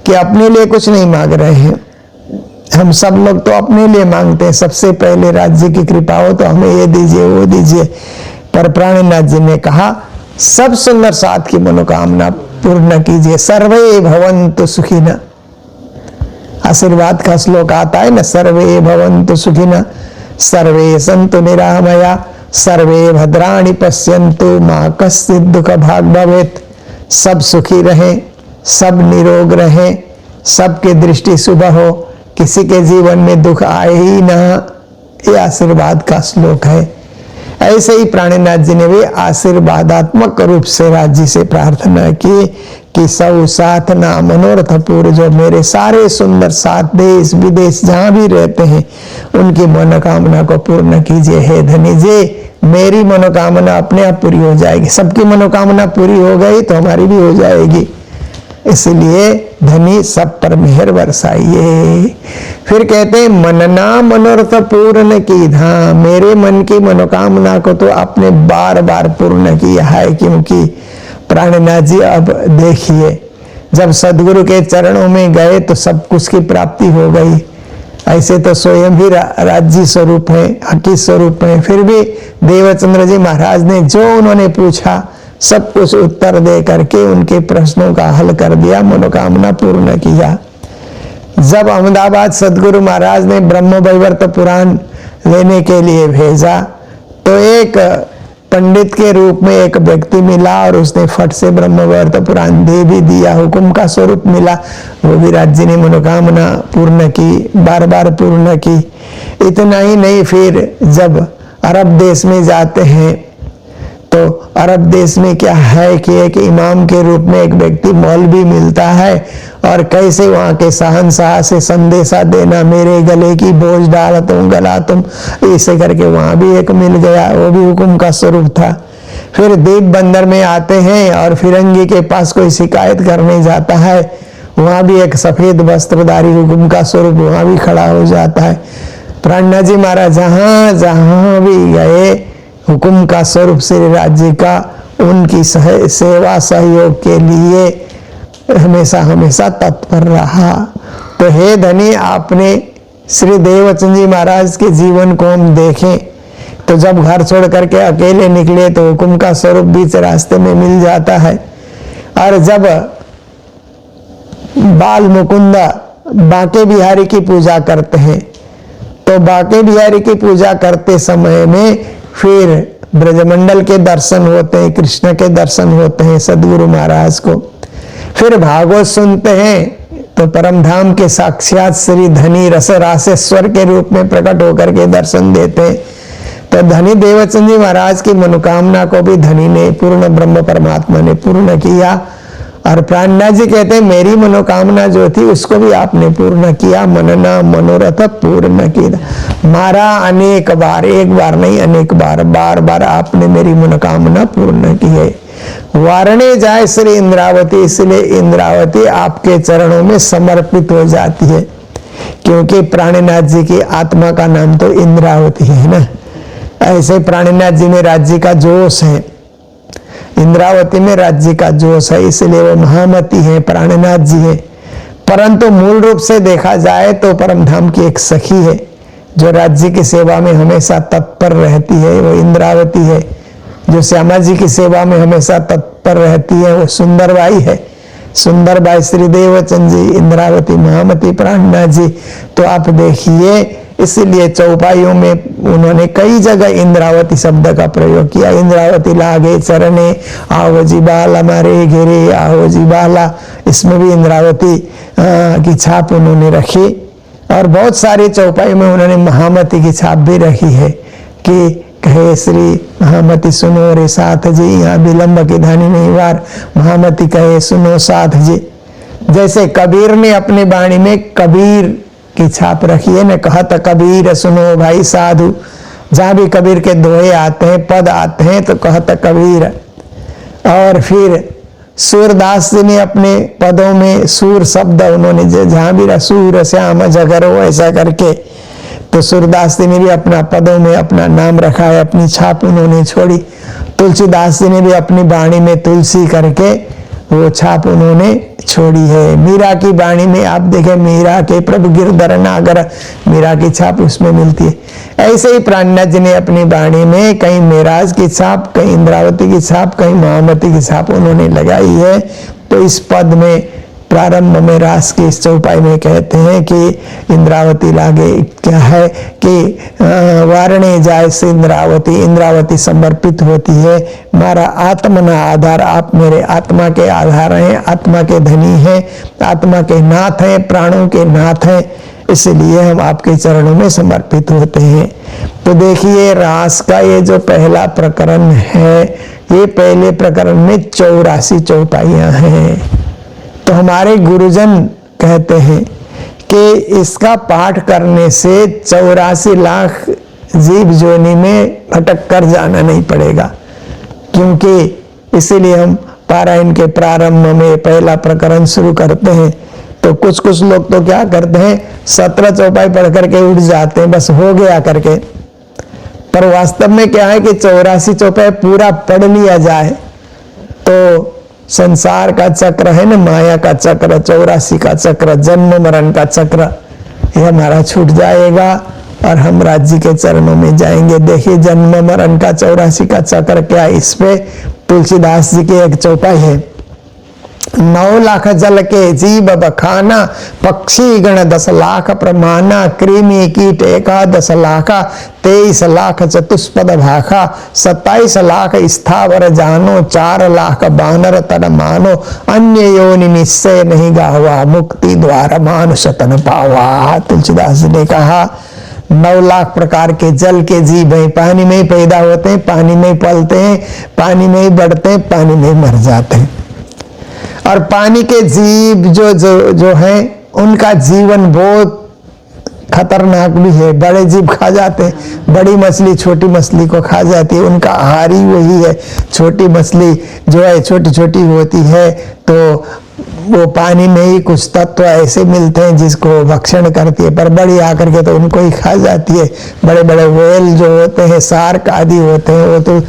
कि अपने लिए कुछ नहीं मांग रहे हैं। हम सब लोग तो अपने लिए मांगते हैं, सबसे पहले राज्य की कृपा हो तो हमें ये दीजिए वो दीजिए, पर प्राणनाथ जी ने कहा सब सुंदर साथ की मनोकामना पूर्ण कीजिए। सर्वे भवन्तु सुखिनः, आशीर्वाद का श्लोक आता है ना, सर्वे भवन्तु सुखिनः, सर्वे सन्तु निरामया, सर्वे भद्राणि पश्यन्तु मा कश्चित् दुःख भाग् भवेत्। सब सुखी रहें, सब निरोग रहें, सबकी दृष्टि शुभ हो, किसी के जीवन में दुख आए ही ना, ये आशीर्वाद का श्लोक है। ऐसे ही प्राणनाथ जी ने भी आशीर्वादात्मक रूप से राज्य से प्रार्थना की कि सौ साथ ना मनोरथ पूर्ण, जो मेरे सारे सुंदर साथ देश विदेश जहां भी रहते हैं उनकी मनोकामना को पूर्ण कीजिए। हे धनी जी मेरी मनोकामना अपने आप पूरी हो जाएगी, सबकी मनोकामना पूरी हो गई तो हमारी भी हो जाएगी, इसलिए धनी सब पर मेहर बरसाइए। फिर कहते हैं मनना मनोरथ पूर्ण की धाम, मेरे मन की मनोकामना को तो आपने बार बार पूर्ण किया है। क्योंकि प्राणनाथ जी अब देखिए जब सदगुरु के चरणों में गए तो सब कुछ की प्राप्ति हो गई, ऐसे तो स्वयं भी राज्य स्वरूप है, हकी स्वरूप है, फिर भी देवचंद्र जी महाराज ने जो उन्होंने पूछा सब कुछ उत्तर दे करके उनके प्रश्नों का हल कर दिया, मनोकामना पूर्ण किया। जब अहमदाबाद सदगुरु महाराज ने ब्रह्म वैवर्त पुराण लेने के लिए भेजा तो एक पंडित के रूप में एक व्यक्ति मिला और उसने फट से ब्रह्म वैवर्त पुराण दे भी दिया, हुक्म का स्वरूप मिला। वो भी राज्य ने मनोकामना पूर्ण की, बार बार पूर्ण की। इतना ही नहीं, फिर जब अरब देश में जाते हैं तो अरब देश में क्या है कि एक इमाम के रूप में एक व्यक्ति मौलवी मिलता है और कैसे वहाँ के शहंशाह से संदेशा देना, मेरे गले की बोझ डाल तुम गला तुम, ऐसे करके वहाँ भी एक मिल गया, वो भी हुक्म का स्वरूप था। फिर दीप बंदर में आते हैं और फिरंगी के पास कोई शिकायत करने जाता है, वहाँ भी एक सफेद वस्त्रधारी हुक्म का स्वरूप वहाँ भी खड़ा हो जाता है। प्राणनाथ जी महाराज जहाँ जहाँ भी गए हुक्म का स्वरूप श्री राज्य का उनकी सेवा सहयोग के लिए हमेशा हमेशा तत्पर रहा। तो हे धनी, आपने श्री देवचंद जी महाराज के जीवन को हम देखें तो जब घर छोड़ करके अकेले निकले तो हुक्म का स्वरूप बीच रास्ते में मिल जाता है, और जब बाल मुकुंदा बांके बिहारी की पूजा करते हैं तो बांके बिहारी की पूजा करते समय में फिर ब्रजमंडल के दर्शन होते हैं, कृष्ण के दर्शन होते हैं सदगुरु महाराज को। फिर भागवत सुनते हैं तो परमधाम के साक्षात श्री धनी रस रासेश्वर के रूप में प्रकट होकर के दर्शन देते हैं। तो धनी देवचंद जी महाराज की मनोकामना को भी धनी ने पूर्ण ब्रह्म परमात्मा ने पूर्ण किया। और प्राणनाथ जी कहते हैं मेरी मनोकामना जो थी उसको भी आपने पूर्ण किया, मनना मनोरथ पूर्ण किया। मारा अनेक बार, एक बार नहीं अनेक बार, बार बार आपने मेरी मनोकामना पूर्ण की है। वारणे जाए श्री इंद्रावती, इसलिए इंद्रावती आपके चरणों में समर्पित हो जाती है, क्योंकि प्राणनाथ जी की आत्मा का नाम तो इंद्रावती है ना। ऐसे प्राणनाथ जी में राज्य का जोश है, इंद्रावती में राज्य का जोश है, इसलिए वो महामती है, प्राणनाथ जी है। परंतु मूल रूप से देखा जाए तो परमधाम की एक सखी है जो राज्य की सेवा में हमेशा तत्पर रहती है, वो इंद्रावती है। जो श्यामा जी की सेवा में हमेशा तत्पर रहती है वो सुंदरबाई है। सुंदरबाई श्री देवचंद जी, इंद्रावती महामती प्राणनाथ जी। तो आप देखिए, इसलिए चौपाइयों में उन्होंने कई जगह इंद्रावती शब्द का प्रयोग किया। इंद्रावती लागे चरणे, आओ जी बाला मारे घेरे, आओ जी बाला, इसमें भी इंद्रावती की छाप उन्होंने रखी। और बहुत सारी चौपाई में उन्होंने महामती की छाप भी रखी है कि कहे श्री महामती सुनो रे साथ जी, यहाँ विलंब की धानी नहीं वार, महामती कहे सुनो साथ जी। जैसे कबीर ने अपनी वाणी में कबीर की छाप रखी है न, कहत कबीर सुनो भाई साधु। जहां भी कबीर के दोहे आते हैं, पद आते हैं तो कहत कबीर। और फिर सूरदास जी ने अपने पदों में सूर शब्द उन्होंने जहां भी सूर श्याम जगरो ऐसा करके, तो सूरदास जी ने भी अपना पदों में अपना नाम रखा है, अपनी छाप उन्होंने छोड़ी। तुलसीदास जी ने भी अपनी वाणी में तुलसी करके वो छाप उन्होंने छोड़ी है। मीरा की वाणी में आप देखें, मीरा के प्रभु गिरधर नागर, मीरा की छाप उसमें मिलती है। ऐसे ही प्राणनाथ जी ने अपनी वाणी में कहीं मेराज की छाप, कहीं इंद्रावती की छाप, कहीं महामती की छाप उन्होंने लगाई है। तो इस पद में प्रारंभ में रास की इस चौपाई में कहते हैं कि इंद्रावती लागे, क्या है कि वारणे जाए से इंद्रावती, इंद्रावती समर्पित होती है। मारा आत्मना आधार, आप मेरे आत्मा के आधार हैं, आत्मा के धनी हैं, आत्मा के नाथ हैं, प्राणों के नाथ हैं, इसलिए हम आपके चरणों में समर्पित होते हैं। तो देखिए, रास का ये जो पहला प्रकरण है, ये पहले प्रकरण में 84 चौपाइयां हैं। तो हमारे गुरुजन कहते हैं कि इसका पाठ करने से 84 लाख जीव जोनी में भटक कर जाना नहीं पड़ेगा, क्योंकि इसीलिए हम पारायण के प्रारंभ में पहला प्रकरण शुरू करते हैं। तो कुछ कुछ लोग तो क्या करते हैं, 17 चौपाई पढ़ करके उठ जाते हैं, बस हो गया करके। पर वास्तव में क्या है कि 84 चौपाई पूरा पढ़ लिया जाए तो संसार का चक्र है ना, माया का चक्र, 84 का चक्र, जन्म मरण का चक्र, ये हमारा छूट जाएगा और हम राज्य के चरणों में जाएंगे। देखिए जन्म मरण का 84 का चक्र क्या, इस पे तुलसीदास जी की एक चौपाई है। 9 लाख जल के जीव बखाना, पक्षी गण 10 लाख प्रमाना, कृमि कीट 11 लाख, 23 लाख चतुष्पद भाखा, 27 लाख स्थावर जानो, 4 लाख बानर तन मानो, अन्य योनि निश्चय नहीं गावा, मुक्ति द्वार मानुष तन पावा। तुलसीदास जी ने कहा 9 लाख प्रकार के जल के जीव हैं, पानी में ही पैदा होते हैं, पानी में ही पलते हैं, पानी में ही बढ़ते हैं, पानी में ही मर जाते हैं। और पानी के जीव जो हैं उनका जीवन बहुत खतरनाक भी है। बड़े जीव खा जाते हैं, बड़ी मछली छोटी मछली को खा जाती है, उनका आहार ही वही है। छोटी मछली जो है छोटी छोटी होती है तो वो पानी में ही कुछ तत्व ऐसे मिलते हैं जिसको भक्षण करती है, पर बड़ी आकर के तो उनको ही खा जाती है। बड़े बड़े व्हेल जो होते हैं, शार्क आदि होते हैं, वो तो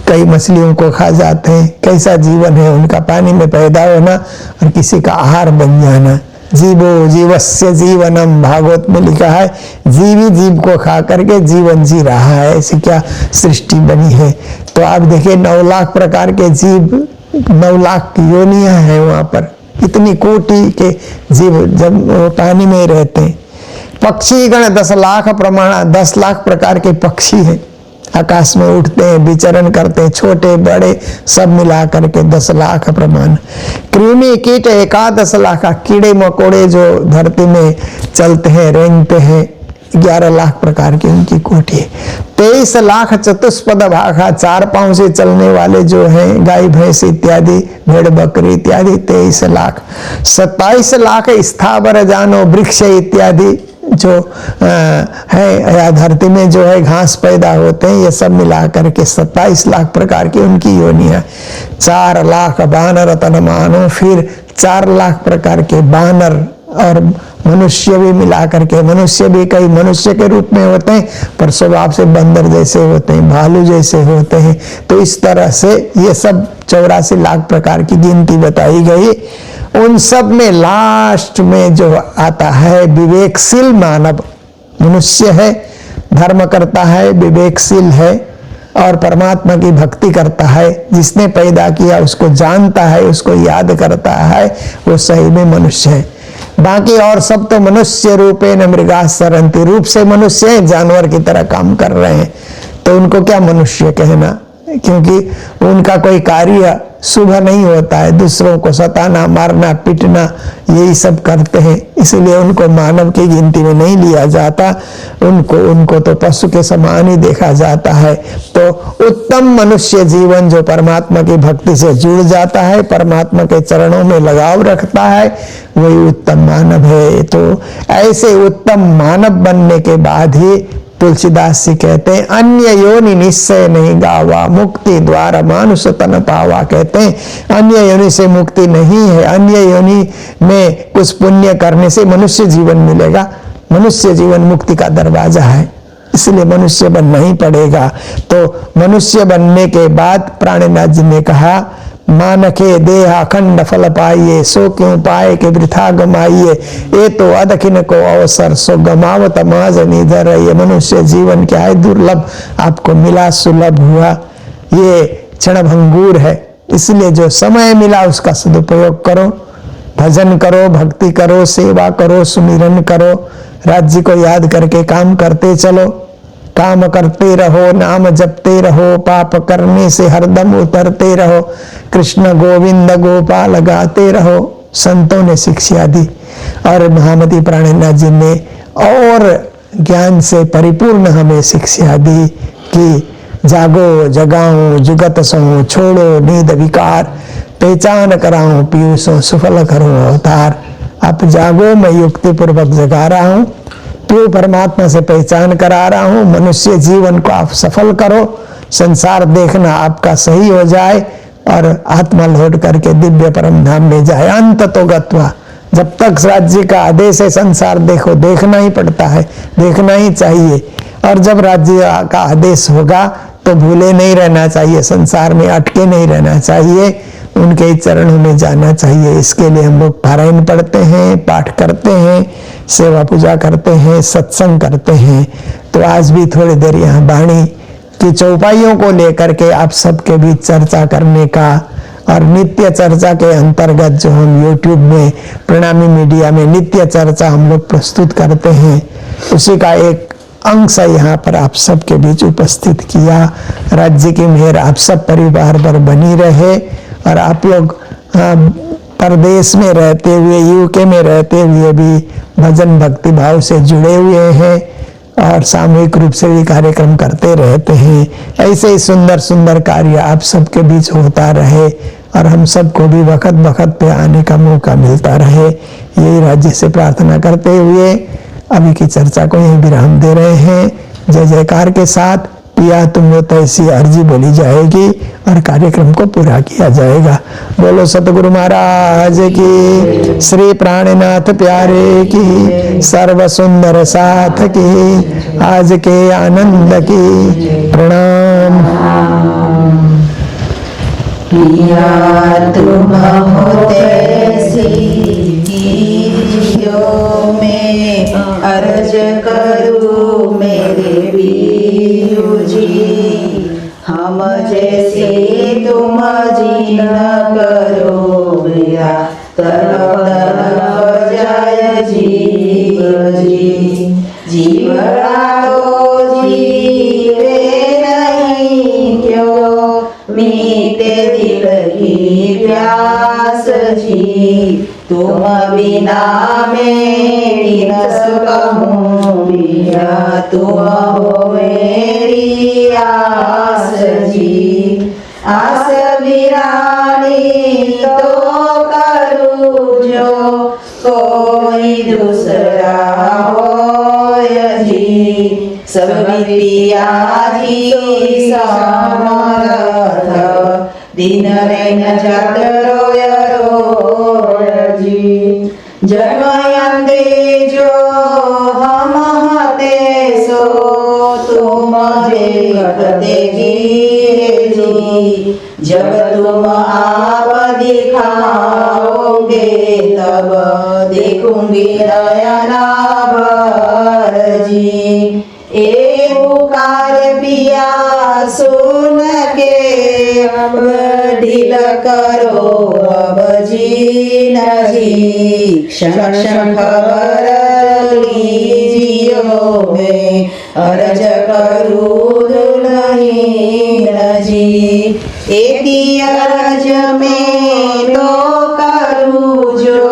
कई मछलियों को खा जाते हैं। कैसा जीवन है उनका, पानी में पैदा होना और किसी का आहार बन जाना। जीवो जीवस्य जीवनम, भागवत में लिखा है जीवी जीव को खा करके जीवन जी रहा है। ऐसी क्या सृष्टि बनी है। तो आप देखिए 9 लाख प्रकार के जीव, 9 लाख योनियां हैं वहां पर, इतनी कोटि के जीव जब पानी में रहते हैं। पक्षी गण 10 लाख प्रमाण, 10 लाख प्रकार के पक्षी हैं, आकाश में उठते हैं, विचरण करते हैं, छोटे बड़े सब मिला करके 10 लाख प्रमाण। कृमि कीट 11 लाख, कीड़े मकोड़े जो धरती में चलते हैं रेंगते हैं, 11 लाख प्रकार की उनकी कोटि है। 23 लाख चतुष्पद भाखा, 4 पांव से चलने वाले जो हैं गाय भैंस इत्यादि, भेड़ बकरी इत्यादि 23 लाख। 27 लाख स्थावर जानो, वृक्ष इत्यादि जो है या धरती में जो है घास पैदा होते हैं, ये सब मिला करके 27 लाख प्रकार की उनकी योनियां। 4 लाख बानर तन मानो, फिर 4 लाख प्रकार के बानर और मनुष्य भी मिला करके, मनुष्य भी कई मनुष्य के रूप में होते हैं पर स्वभाव से बंदर जैसे होते हैं, भालू जैसे होते हैं। तो इस तरह से ये सब 84 लाख प्रकार की गिनती बताई गई। उन सब में लास्ट में जो आता है विवेकशील मानव, मनुष्य है, धर्म करता है, विवेकशील है और परमात्मा की भक्ति करता है। जिसने पैदा किया उसको जानता है, उसको याद करता है, वो सही में मनुष्य है। बाकी और सब तो मनुष्य रूपे न मृगा सरंती, रूप से मनुष्य है, जानवर की तरह काम कर रहे हैं, तो उनको क्या मनुष्य कहना, क्योंकि उनका कोई कार्य शुभ नहीं होता है। दूसरों को सताना, मारना, पीटना यही सब करते हैं, इसलिए उनको मानव की गिनती में नहीं लिया जाता। उनको तो पशु के समान ही देखा जाता है। तो उत्तम मनुष्य जीवन जो परमात्मा की भक्ति से जुड़ जाता है, परमात्मा के चरणों में लगाव रखता है, वही उत्तम मानव है। तो ऐसे उत्तम मानव बनने के बाद ही तुलसीदास जी कहते हैं अन्य योनि निश्चय नहीं गावा, मुक्ति द्वारा मानुष तन पावा। कहते हैं अन्य योनि से मुक्ति नहीं है, अन्य योनि में कुछ पुण्य करने से मनुष्य जीवन मिलेगा। मनुष्य जीवन मुक्ति का दरवाजा है, इसलिए मनुष्य बनना ही पड़ेगा। तो मनुष्य बनने के बाद प्राणनाथ जी ने कहा मानके देह अखंड फल पाइए, सो क्यों पाए के वृथा गमाइए, ये तो अदखिन को अवसर सो गमावत माज निधर। ये मनुष्य जीवन क्या है, दुर्लभ, आपको मिला सुलभ हुआ, ये क्षण भंगुर है, इसलिए जो समय मिला उसका सदुपयोग करो, भजन करो, भक्ति करो, सेवा करो, सुमिरन करो, राज्य को याद करके काम करते चलो, काम करते रहो, नाम जपते रहो, पाप करने से हरदम उतरते रहो, कृष्ण गोविंद गोपाल गाते रहो, संतों ने शिक्षा दी। और महामती प्राणनाथ जी ने और ज्ञान से परिपूर्ण हमें शिक्षा दी कि जागो जगाऊं जुगत सो, छोड़ो नींद विकार, पहचान कराऊं पीयूषों, सुफल करूं अवतार। आप जागो, मैं युक्ति पूर्वक जगा रहा हूं, तो परमात्मा से पहचान करा रहा हूं। मनुष्य जीवन को आप सफल करो, संसार देखना आपका सही हो जाए और आत्मा लौट करके दिव्य परम धाम में जाए। अंत तो गत्वा, जब तक राज्य का आदेश है संसार देखो, देखना ही पड़ता है, देखना ही चाहिए। और जब राज्य का आदेश होगा तो भूले नहीं रहना चाहिए, संसार में अटके नहीं रहना चाहिए। उनके चरणों में जाना चाहिए। इसके लिए हम लोग पारायण पढ़ते हैं, पाठ करते हैं, सेवा पूजा करते हैं, सत्संग करते हैं। तो आज भी थोड़ी देर यहाँ वाणी की चौपाइयों को लेकर के आप सबके बीच चर्चा करने का, और नित्य चर्चा के अंतर्गत जो हम YouTube में प्रणामी मीडिया में नित्य चर्चा हम लोग प्रस्तुत करते हैं, उसी का एक अंश यहाँ पर आप सबके बीच उपस्थित किया। राज्य की मेहर आप सब परिवार पर बनी रहे, और आप लोग परदेश में रहते हुए, यूके में रहते हुए भी भजन भक्ति भाव से जुड़े हुए हैं और सामूहिक रूप से भी कार्यक्रम करते रहते हैं। ऐसे ही सुंदर सुंदर कार्य आप सबके बीच होता रहे, और हम सबको भी वक्त वक्त पे आने का मौका मिलता रहे। यही राज्य से प्रार्थना करते हुए अभी की चर्चा को यहीं विराम दे रहे हैं। जय जयकार के साथ पिया तुम हो तैसी अर्जी बोली जाएगी और कार्यक्रम को पूरा किया जाएगा। बोलो सतगुरु महाराज की, श्री प्राणनाथ प्यारे की, सर्व सुंदर साथ की, आज के आनंद की प्रणाम। पिया तुम हो तैसी में अर्ज करूं मेरे बीरु जी, हम जैसे तुम जी न करो मेरा तरफ तरफ जाय जीव जी। जीवड़ा तो जीवे नहीं क्यों, मीटे दिल की प्यास जी। तुम बिना मेरी न सकूं पिया, तुम हो मेरी आस जी। आस वीरानी तो करूं जो कोई दूसरा होय जी। सब पिया जी समर्थ, दिन रैन जात रोय रोय जी। जन्मयंदे जो हम हते सो, तुम देखते गिरे जी। जब तुम आप दिखाओगे तब देखूंगी नयना भर जी। ए पुकार पिया सुन के अब ढील करो अब जी न जी। क्षण क्षण खबर लीजियो में अर्ज करूं दुल्हीन जी। एकी अर्ज में तो करूं जो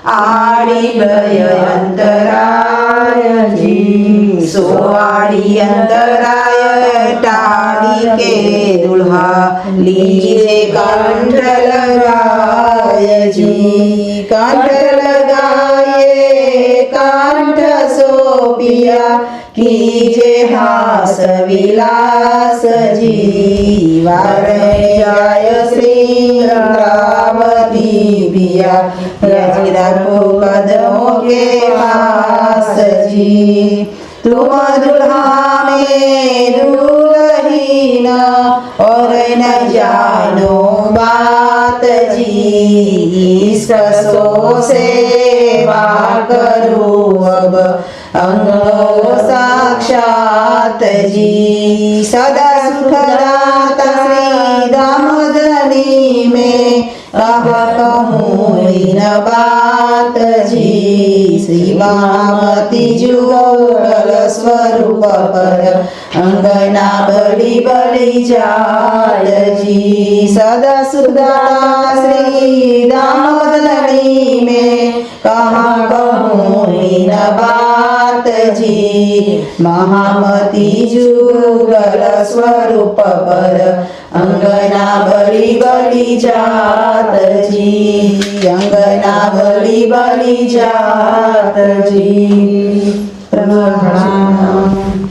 आड़ी भय अंतराय जी। सो आड़ी अंतराय टाड़ी के दुल्हा लीजिए कंठ लगाय जी। कंठ लगाए कंठ सो पिया, कीजे हास विलास जी। वारणे जाय श्री रावती पिया, रखो कदमों के पास जी। तुम दुल्हा में दुल्हीन और न जानो बात जी। ससो सेवा करूं अब अंगो साक्षात जी। सदा सुखदाता श्री दामोदरी में अब कहूँ इन बात जी। श्री महामती जुगल स्वरूप पर अंगना बड़ी बड़ी जाल जी। सदा सुखदाता श्री दामोदरी में कहाँ कहूँ इन बात जी। महामती जुगल स्वरूप पर अंगना बड़ी बड़ी जात जी। अंगना बड़ी बड़ी जात जी। प्रणाम।